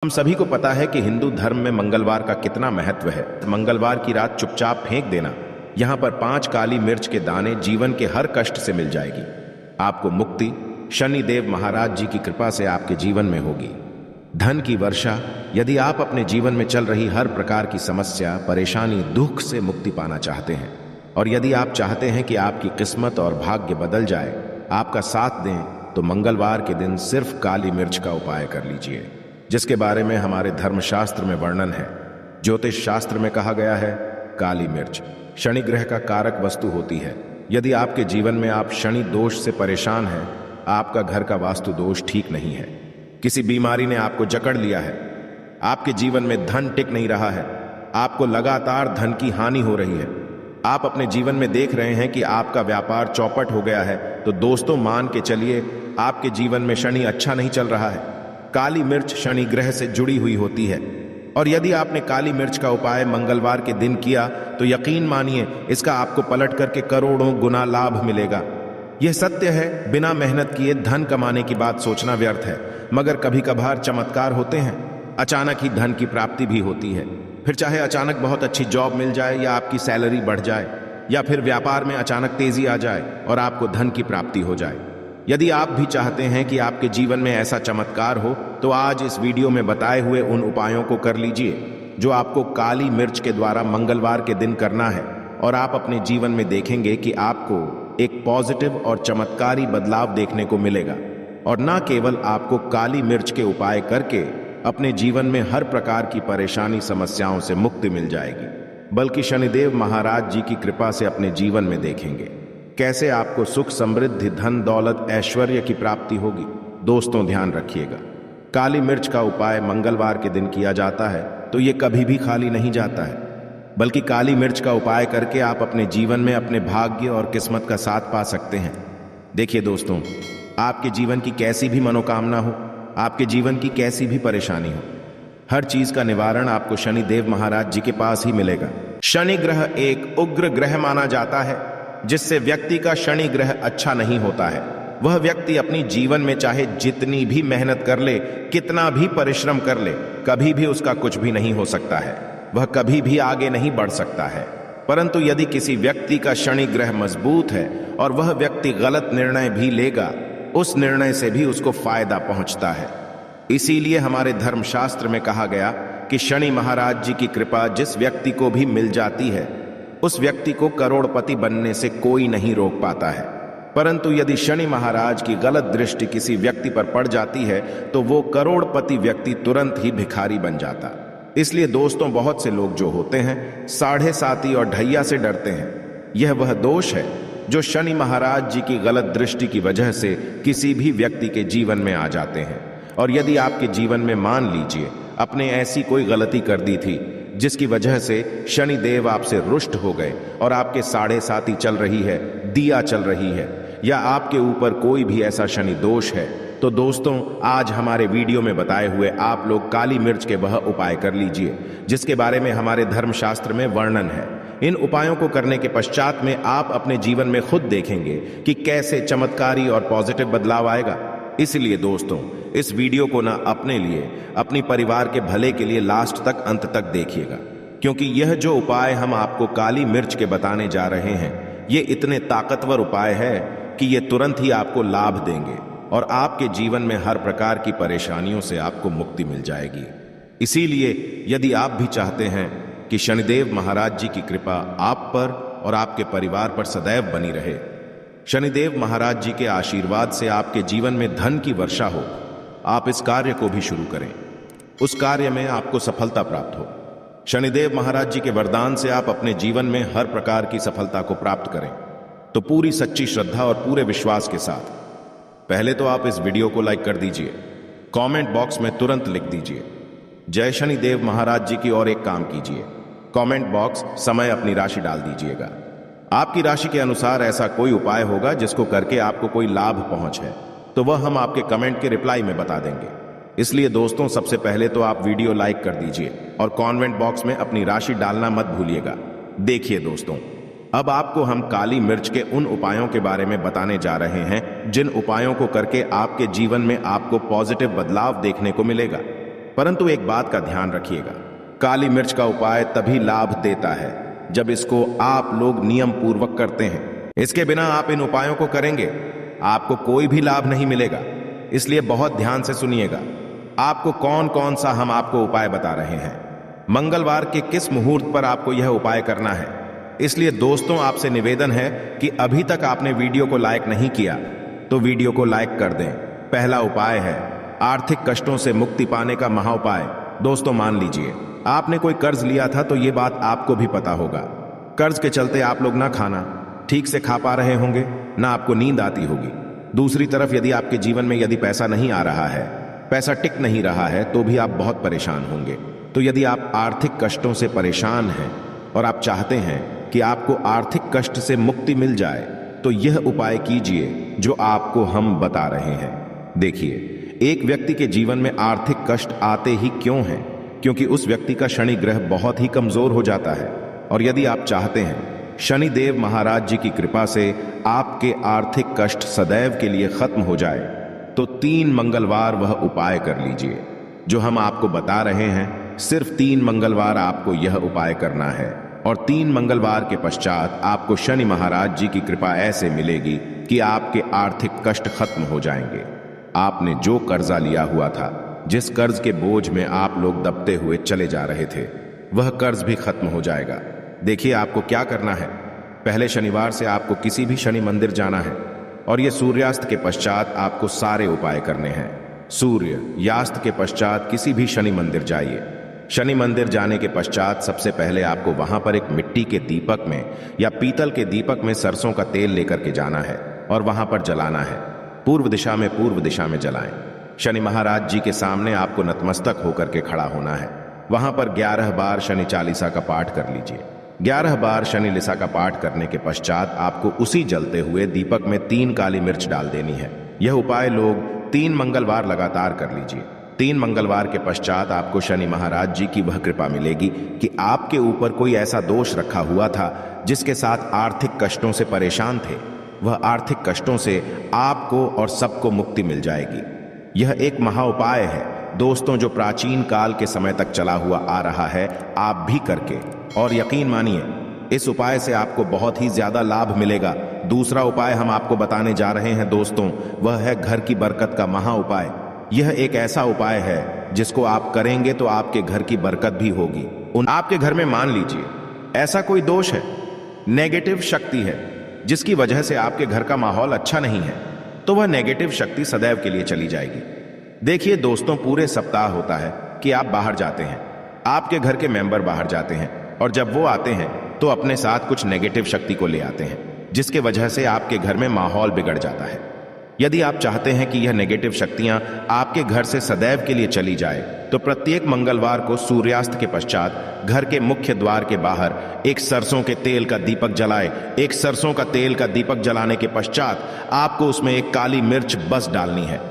हम सभी को पता है कि हिंदू धर्म में मंगलवार का कितना महत्व है। मंगलवार की रात चुपचाप फेंक देना यहाँ पर 5 काली मिर्च के दाने जीवन के हर कष्ट से मिल जाएगी। आपको मुक्ति शनि देव महाराज जी की कृपा से आपके जीवन में होगी। धन की वर्षा, यदि आप अपने जीवन में चल रही हर प्रकार की समस्या, परेशानी, दुख से मुक्ति पाना चाहते हैं और यदि आप चाहते हैं कि आपकी किस्मत और भाग्य बदल जाए, आपका साथ दें, तो मंगलवार के दिन सिर्फ काली मिर्च का उपाय कर लीजिए, जिसके बारे में हमारे धर्मशास्त्र में वर्णन है। ज्योतिष शास्त्र में कहा गया है, काली मिर्च शनि ग्रह का कारक वस्तु होती है। यदि आपके जीवन में आप शनि दोष से परेशान हैं, आपका घर का वास्तु दोष ठीक नहीं है, किसी बीमारी ने आपको जकड़ लिया है, आपके जीवन में धन टिक नहीं रहा है, आपको लगातार धन की हानि हो रही है, आप अपने जीवन में देख रहे हैं कि आपका व्यापार चौपट हो गया है, तो दोस्तों मान के चलिए आपके जीवन में शनि अच्छा नहीं चल रहा है। काली मिर्च शनि ग्रह से जुड़ी हुई होती है और यदि आपने काली मिर्च का उपाय मंगलवार के दिन किया तो यकीन मानिए इसका आपको पलट करके करोड़ों गुना लाभ मिलेगा। यह सत्य है, बिना मेहनत किए धन कमाने की बात सोचना व्यर्थ है, मगर कभी कभार चमत्कार होते हैं, अचानक ही धन की प्राप्ति भी होती है। फिर चाहे अचानक बहुत अच्छी जॉब मिल जाए या आपकी सैलरी बढ़ जाए या फिर व्यापार में अचानक तेजी आ जाए और आपको धन की प्राप्ति हो जाए। यदि आप भी चाहते हैं कि आपके जीवन में ऐसा चमत्कार हो, तो आज इस वीडियो में बताए हुए उन उपायों को कर लीजिए जो आपको काली मिर्च के द्वारा मंगलवार के दिन करना है और आप अपने जीवन में देखेंगे कि आपको एक पॉजिटिव और चमत्कारी बदलाव देखने को मिलेगा। और न केवल आपको काली मिर्च के उपाय करके अपने जीवन में हर प्रकार की परेशानी समस्याओं से मुक्ति मिल जाएगी, बल्कि शनिदेव महाराज जी की कृपा से अपने जीवन में देखेंगे कैसे आपको सुख, समृद्धि, धन, दौलत, ऐश्वर्य की प्राप्ति होगी। दोस्तों ध्यान रखिएगा, काली मिर्च का उपाय मंगलवार के दिन किया जाता है तो ये कभी भी खाली नहीं जाता है, बल्कि काली मिर्च का उपाय करके आप अपने जीवन में अपने भाग्य और किस्मत का साथ पा सकते हैं। देखिए दोस्तों, आपके जीवन की कैसी भी मनोकामना हो, आपके जीवन की कैसी भी परेशानी हो, हर चीज का निवारण आपको शनि देव महाराज जी के पास ही मिलेगा। शनि ग्रह एक उग्र ग्रह माना जाता है, जिससे व्यक्ति का शनि ग्रह अच्छा नहीं होता है। वह व्यक्ति अपनी जीवन में चाहे जितनी भी मेहनत कर ले, कितना भी परिश्रम कर ले, कभी भी उसका कुछ भी नहीं हो सकता है, वह कभी भी आगे नहीं बढ़ सकता है। परंतु यदि किसी व्यक्ति का शनि ग्रह मजबूत है और वह व्यक्ति गलत निर्णय भी लेगा, उस निर्णय से भी उसको फायदा पहुंचता है। इसीलिए हमारे धर्मशास्त्र में कहा गया कि शनि महाराज जी की कृपा जिस व्यक्ति को भी मिल जाती है, उस व्यक्ति को करोड़पति बनने से कोई नहीं रोक पाता है। परंतु यदि शनि महाराज की गलत दृष्टि किसी व्यक्ति पर पड़ जाती है तो वो करोड़पति व्यक्ति तुरंत ही भिखारी बन जाता। इसलिए दोस्तों, बहुत से लोग जो होते हैं साढ़े साती और ढैया से डरते हैं। यह वह दोष है जो शनि महाराज जी की गलत दृष्टि की वजह से किसी भी व्यक्ति के जीवन में आ जाते हैं। और यदि आपके जीवन में मान लीजिए आपने ऐसी कोई गलती कर दी थी जिसकी वजह से शनि देव आपसे रुष्ट हो गए और आपके साढ़े साती चल रही है, दिया चल रही है, या आपके ऊपर कोई भी ऐसा शनि दोष है, तो दोस्तों आज हमारे वीडियो में बताए हुए आप लोग काली मिर्च के वह उपाय कर लीजिए जिसके बारे में हमारे धर्मशास्त्र में वर्णन है। इन उपायों को करने के पश्चात में आप अपने जीवन में खुद देखेंगे कि कैसे चमत्कारी और पॉजिटिव बदलाव आएगा। इसलिए दोस्तों, इस वीडियो को ना अपने लिए, अपनी परिवार के भले के लिए लास्ट तक, अंत तक देखिएगा, क्योंकि यह जो उपाय हम आपको काली मिर्च के बताने जा रहे हैं, ये इतने ताकतवर उपाय है कि ये तुरंत ही आपको लाभ देंगे और आपके जीवन में हर प्रकार की परेशानियों से आपको मुक्ति मिल जाएगी। इसीलिए यदि आप भी चाहते हैं कि शनिदेव महाराज जी की कृपा आप पर और आपके परिवार पर सदैव बनी रहे, शनिदेव महाराज जी के आशीर्वाद से आपके जीवन में धन की वर्षा हो, आप इस कार्य को भी शुरू करें, उस कार्य में आपको सफलता प्राप्त हो। शनिदेव महाराज जी के वरदान से आप अपने जीवन में हर प्रकार की सफलता को प्राप्त करें, तो पूरी सच्ची श्रद्धा और पूरे विश्वास के साथ पहले तो आप इस वीडियो को लाइक कर दीजिए, कमेंट बॉक्स में तुरंत लिख दीजिए जय शनिदेव महाराज जी की, और एक काम कीजिए, कमेंट बॉक्स समय अपनी राशि डाल दीजिएगा। आपकी राशि के अनुसार ऐसा कोई उपाय होगा जिसको करके आपको कोई लाभ पहुंच है, तो वह हम आपके कमेंट के रिप्लाई में बता देंगे। इसलिए दोस्तों, सबसे पहले तो आप वीडियो लाइक कर दीजिए और कमेंट बॉक्स में अपनी राशि डालना मत भूलिएगा। देखिए दोस्तों, अब आपको हम काली मिर्च के उन उपायों के बारे में बताने जा रहे हैं जिन उपायों को करके आपके जीवन में आपको पॉजिटिव बदलाव देखने को मिलेगा। परंतु एक बात का ध्यान रखिएगा, काली मिर्च का उपाय तभी लाभ देता है जब इसको आप लोग नियम पूर्वक करते हैं। इसके बिना आप इन उपायों को करेंगे, आपको कोई भी लाभ नहीं मिलेगा। इसलिए बहुत ध्यान से सुनिएगा, आपको कौन कौन सा हम आपको उपाय बता रहे हैं, मंगलवार के किस मुहूर्त पर आपको यह उपाय करना है। इसलिए दोस्तों, आपसे निवेदन है कि अभी तक आपने वीडियो को लाइक नहीं किया तो वीडियो को लाइक कर दें। पहला उपाय है आर्थिक कष्टों से मुक्ति पाने का महा उपाय। दोस्तों, मान लीजिए आपने कोई कर्ज लिया था, तो यह बात आपको भी पता होगा। कर्ज के चलते आप लोग ना खाना ठीक से खा पा रहे होंगे, ना आपको नींद आती होगी। दूसरी तरफ यदि आपके जीवन में यदि पैसा नहीं आ रहा है, पैसा टिक नहीं रहा है, तो भी आप बहुत परेशान होंगे। तो यदि आप आर्थिक कष्टों से परेशान हैं और आप चाहते हैं कि आपको आर्थिक कष्ट से मुक्ति मिल जाए, तो यह उपाय कीजिए जो आपको हम बता रहे हैं। देखिए, एक व्यक्ति के जीवन में आर्थिक कष्ट आते ही क्यों हैं? क्योंकि उस व्यक्ति का शनि ग्रह बहुत ही कमजोर हो जाता है। और यदि आप चाहते हैं शनि देव महाराज जी की कृपा से आपके आर्थिक कष्ट सदैव के लिए खत्म हो जाए, तो 3 मंगलवार वह उपाय कर लीजिए जो हम आपको बता रहे हैं। सिर्फ 3 मंगलवार आपको यह उपाय करना है, और 3 मंगलवार के पश्चात आपको शनि महाराज जी की कृपा ऐसे मिलेगी कि आपके आर्थिक कष्ट खत्म हो जाएंगे। आपने जो कर्जा लिया हुआ था, जिस कर्ज के बोझ में आप लोग दबते हुए चले जा रहे थे, वह कर्ज भी खत्म हो जाएगा। देखिए, आपको क्या करना है। पहले शनिवार से आपको किसी भी शनि मंदिर जाना है, और यह सूर्यास्त के पश्चात आपको सारे उपाय करने हैं। सूर्य यास्त के पश्चात किसी भी शनि मंदिर जाइए। शनि मंदिर जाने के पश्चात सबसे पहले आपको वहां पर एक मिट्टी के दीपक में या पीतल के दीपक में सरसों का तेल लेकर के जाना है और वहां पर जलाना है। पूर्व दिशा में जलाएं। शनि महाराज जी के सामने आपको नतमस्तक होकर के खड़ा होना है। वहां पर 11 बार शनि चालीसा का पाठ कर लीजिए। 11 बार शनि लिसा का पाठ करने के पश्चात आपको उसी जलते हुए दीपक में 3 काली मिर्च डाल देनी है। यह उपाय लोग 3 मंगलवार लगातार कर लीजिए। 3 मंगलवार के पश्चात आपको शनि महाराज जी की वह कृपा मिलेगी कि आपके ऊपर कोई ऐसा दोष रखा हुआ था जिसके साथ आर्थिक कष्टों से परेशान थे, वह आर्थिक कष्टों से आपको और सबको मुक्ति मिल जाएगी। यह एक महा उपाय है दोस्तों, जो प्राचीन काल के समय तक चला हुआ आ रहा है। आप भी करके, और यकीन मानिए, इस उपाय से आपको बहुत ही ज्यादा लाभ मिलेगा। दूसरा उपाय हम आपको बताने जा रहे हैं दोस्तों, वह है घर की बरकत का महा उपाय। यह एक ऐसा उपाय है जिसको आप करेंगे तो आपके घर की बरकत भी होगी। आपके घर में मान लीजिए ऐसा कोई दोष है, नेगेटिव शक्ति है, जिसकी वजह से आपके घर का माहौल अच्छा नहीं है, तो वह नेगेटिव शक्ति सदैव के लिए चली जाएगी। देखिए दोस्तों, पूरे सप्ताह होता है कि आप बाहर जाते हैं, आपके घर के मेंबर बाहर जाते हैं, और जब वो आते हैं तो अपने साथ कुछ नेगेटिव शक्ति को ले आते हैं, जिसके वजह से आपके घर में माहौल बिगड़ जाता है। यदि आप चाहते हैं कि यह नेगेटिव शक्तियां आपके घर से सदैव के लिए चली जाए, तो प्रत्येक मंगलवार को सूर्यास्त के पश्चात घर के मुख्य द्वार के बाहर एक सरसों के तेल का दीपक जलाए। एक सरसों का तेल का दीपक जलाने के पश्चात आपको उसमें एक काली मिर्च बस डालनी है।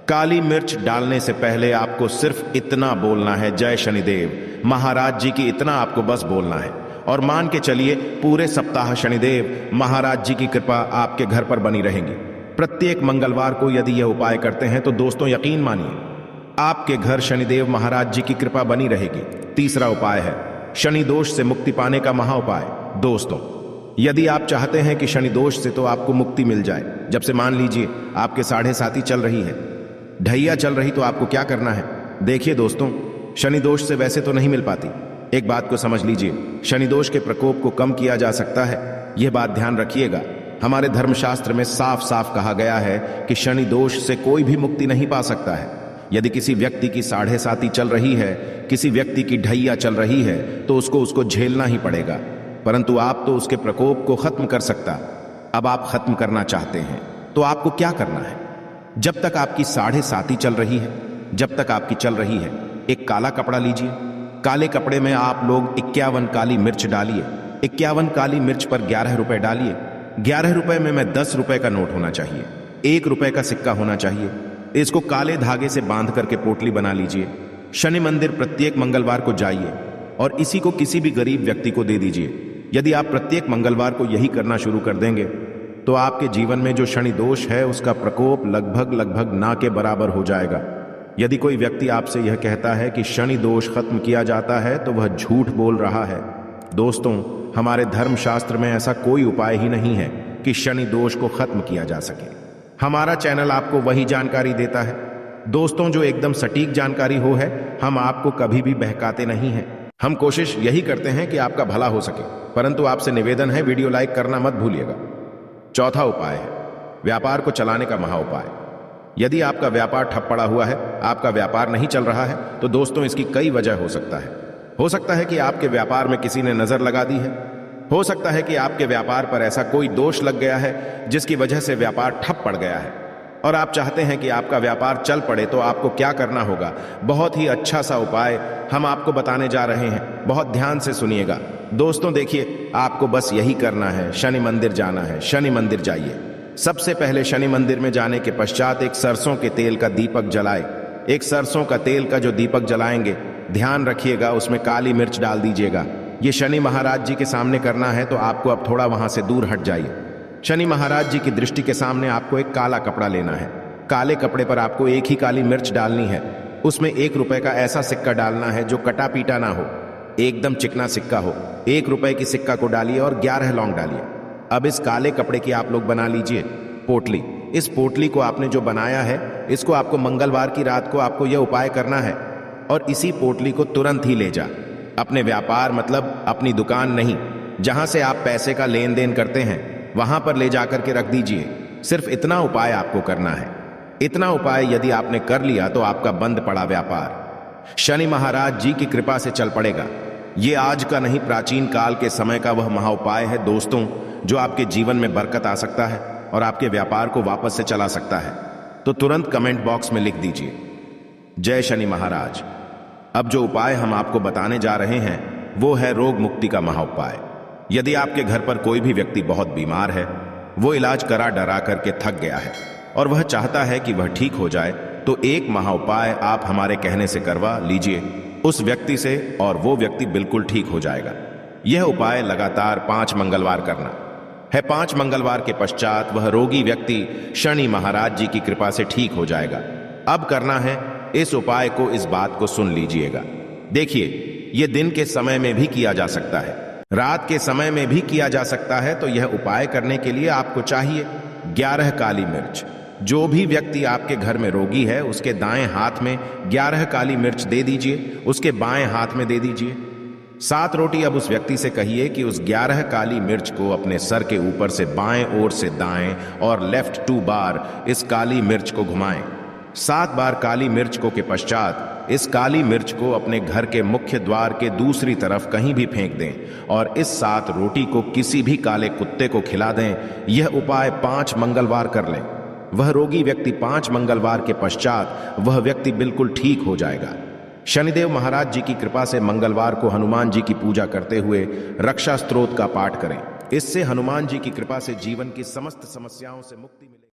काली मिर्च डालने से पहले आपको सिर्फ इतना बोलना है, जय शनिदेव महाराज जी की, इतना आपको बस बोलना है। और मान के चलिए पूरे सप्ताह शनिदेव महाराज जी की कृपा आपके घर पर बनी रहेगी। प्रत्येक मंगलवार को यदि यह उपाय करते हैं तो दोस्तों यकीन मानिए आपके घर शनिदेव महाराज जी की कृपा बनी रहेगी। तीसरा उपाय है शनि दोष से मुक्ति पाने का महा उपाय। दोस्तों, यदि आप चाहते हैं कि शनि दोष से तो आपको मुक्ति मिल जाए, जब से मान लीजिए आपके 7.5 चल रही है, ढैया चल रही, तो आपको क्या करना है। देखिए दोस्तों, शनि दोष से वैसे तो नहीं मिल पाती। एक बात को समझ लीजिए, शनि दोष के प्रकोप को कम किया जा सकता है। यह बात ध्यान रखिएगा। हमारे धर्मशास्त्र में साफ साफ कहा गया है कि शनि दोष से कोई भी मुक्ति नहीं पा सकता है। यदि किसी व्यक्ति की 7.5 चल रही है, किसी व्यक्ति की ढैया चल रही है, तो उसको झेलना ही पड़ेगा, परंतु आप तो उसके प्रकोप को खत्म कर सकता। अब आप खत्म करना चाहते हैं तो आपको क्या करना है। जब तक आपकी 7.5 चल रही है, जब तक आपकी चल रही है, एक काला कपड़ा लीजिए। काले कपड़े में आप लोग 51 काली मिर्च डालिए। 51 काली मिर्च पर 11 रुपए डालिए। 11 रुपए में 10 रुपए का नोट होना चाहिए, 1 रुपए का सिक्का होना चाहिए। इसको काले धागे से बांध करके पोटली बना लीजिए। शनि मंदिर प्रत्येक मंगलवार को जाइए और इसी को किसी भी गरीब व्यक्ति को दे दीजिए। यदि आप प्रत्येक मंगलवार को यही करना शुरू कर देंगे तो आपके जीवन में जो शनि दोष है उसका प्रकोप लगभग ना के बराबर हो जाएगा। यदि कोई व्यक्ति आपसे यह कहता है कि शनि दोष खत्म किया जाता है तो वह झूठ बोल रहा है। दोस्तों, हमारे धर्मशास्त्र में ऐसा कोई उपाय ही नहीं है कि शनि दोष को खत्म किया जा सके। हमारा चैनल आपको वही जानकारी देता है दोस्तों जो एकदम सटीक जानकारी हो है। हम आपको कभी भी बहकाते नहीं हैं। हम कोशिश यही करते हैं कि आपका भला हो सके, परंतु आपसे निवेदन है वीडियो लाइक करना मत भूलिएगा। चौथा उपाय है व्यापार को चलाने का महा उपाय। यदि आपका व्यापार ठप पड़ा हुआ है, आपका व्यापार नहीं चल रहा है, तो दोस्तों इसकी कई वजह हो सकता है। हो सकता है कि आपके व्यापार में किसी ने नजर लगा दी है। हो सकता है कि आपके व्यापार पर ऐसा कोई दोष लग गया है जिसकी वजह से व्यापार ठप पड़ गया है और आप चाहते हैं कि आपका व्यापार चल पड़े। तो आपको क्या करना होगा, बहुत ही अच्छा सा उपाय हम आपको बताने जा रहे हैं। बहुत ध्यान से सुनिएगा दोस्तों। देखिए, आपको बस यही करना है, शनि मंदिर जाना है। शनि मंदिर जाइए। सबसे पहले शनि मंदिर में जाने के पश्चात एक सरसों के तेल का दीपक जलाए। एक सरसों का तेल का जो दीपक जलाएंगे, ध्यान रखिएगा उसमें काली मिर्च डाल दीजिएगा। ये शनि महाराज जी के सामने करना है, तो आपको अब थोड़ा वहां से दूर हट जाइए। शनि महाराज जी की दृष्टि के सामने आपको एक काला कपड़ा लेना है। काले कपड़े पर आपको एक ही काली मिर्च डालनी है। उसमें 1 रुपए का ऐसा सिक्का डालना है जो कटा पीटा ना हो, एकदम चिकना सिक्का हो। 1 रुपए की सिक्का को डालिए और 11 लौंग डालिए। अब इस काले कपड़े की आप लोग बना लीजिए पोटली। इस पोटली को आपने जो बनाया है, इसको आपको मंगलवार की रात को आपको यह उपाय करना है और इसी पोटली को तुरंत ही ले जा अपने व्यापार, मतलब अपनी दुकान नहीं, जहां से आप पैसे का लेन देन करते हैं, वहां पर ले जाकर के रख दीजिए। सिर्फ इतना उपाय आपको करना है। इतना उपाय यदि आपने कर लिया तो आपका बंद पड़ा व्यापार शनि महाराज जी की कृपा से चल पड़ेगा। ये आज का नहीं, प्राचीन काल के समय का वह महा उपाय है दोस्तों, जो आपके जीवन में बरकत आ सकता है और आपके व्यापार को वापस से चला सकता है। तो तुरंत कमेंट बॉक्स में लिख दीजिए जय शनि महाराज। अब जो उपाय हम आपको बताने जा रहे हैं वो है रोग मुक्ति का महा उपाय। यदि आपके घर पर कोई भी व्यक्ति बहुत बीमार है, वो इलाज करा डरा करके थक गया है और वह चाहता है कि वह ठीक हो जाए, तो एक महा उपाय आप हमारे कहने से करवा लीजिए उस व्यक्ति से और वो व्यक्ति बिल्कुल ठीक हो जाएगा। यह उपाय लगातार 5 मंगलवार करना है। 5 मंगलवार के पश्चात वह रोगी व्यक्ति शनि महाराज जी की कृपा से ठीक हो जाएगा। अब करना है इस उपाय को, इस बात को सुन लीजिएगा। देखिए, यह दिन के समय में भी किया जा सकता है, रात के समय में भी किया जा सकता है। तो यह उपाय करने के लिए आपको चाहिए 11 काली मिर्च। जो भी व्यक्ति आपके घर में रोगी है, उसके दाएं हाथ में 11 काली मिर्च दे दीजिए, उसके बाएं हाथ में दे दीजिए। 7 रोटी अब उस व्यक्ति से कहिए कि उस 11 काली मिर्च को अपने सर के ऊपर से बाएं ओर से दाएं और लेफ्ट 2 बार इस काली मिर्च को घुमाएं। 7 बार काली मिर्च को के पश्चात इस काली मिर्च को अपने घर के मुख्य द्वार के दूसरी तरफ कहीं भी फेंक दें और इस 7 रोटी को किसी भी काले कुत्ते को खिला दें। यह उपाय 5 मंगलवार कर लें। वह रोगी व्यक्ति 5 मंगलवार के पश्चात वह व्यक्ति बिल्कुल ठीक हो जाएगा। शनिदेव महाराज जी की कृपा से मंगलवार को हनुमान जी की पूजा करते हुए रक्षा स्तोत्र का पाठ करें। इससे हनुमान जी की कृपा से जीवन की समस्त समस्याओं से मुक्ति मिलेगी।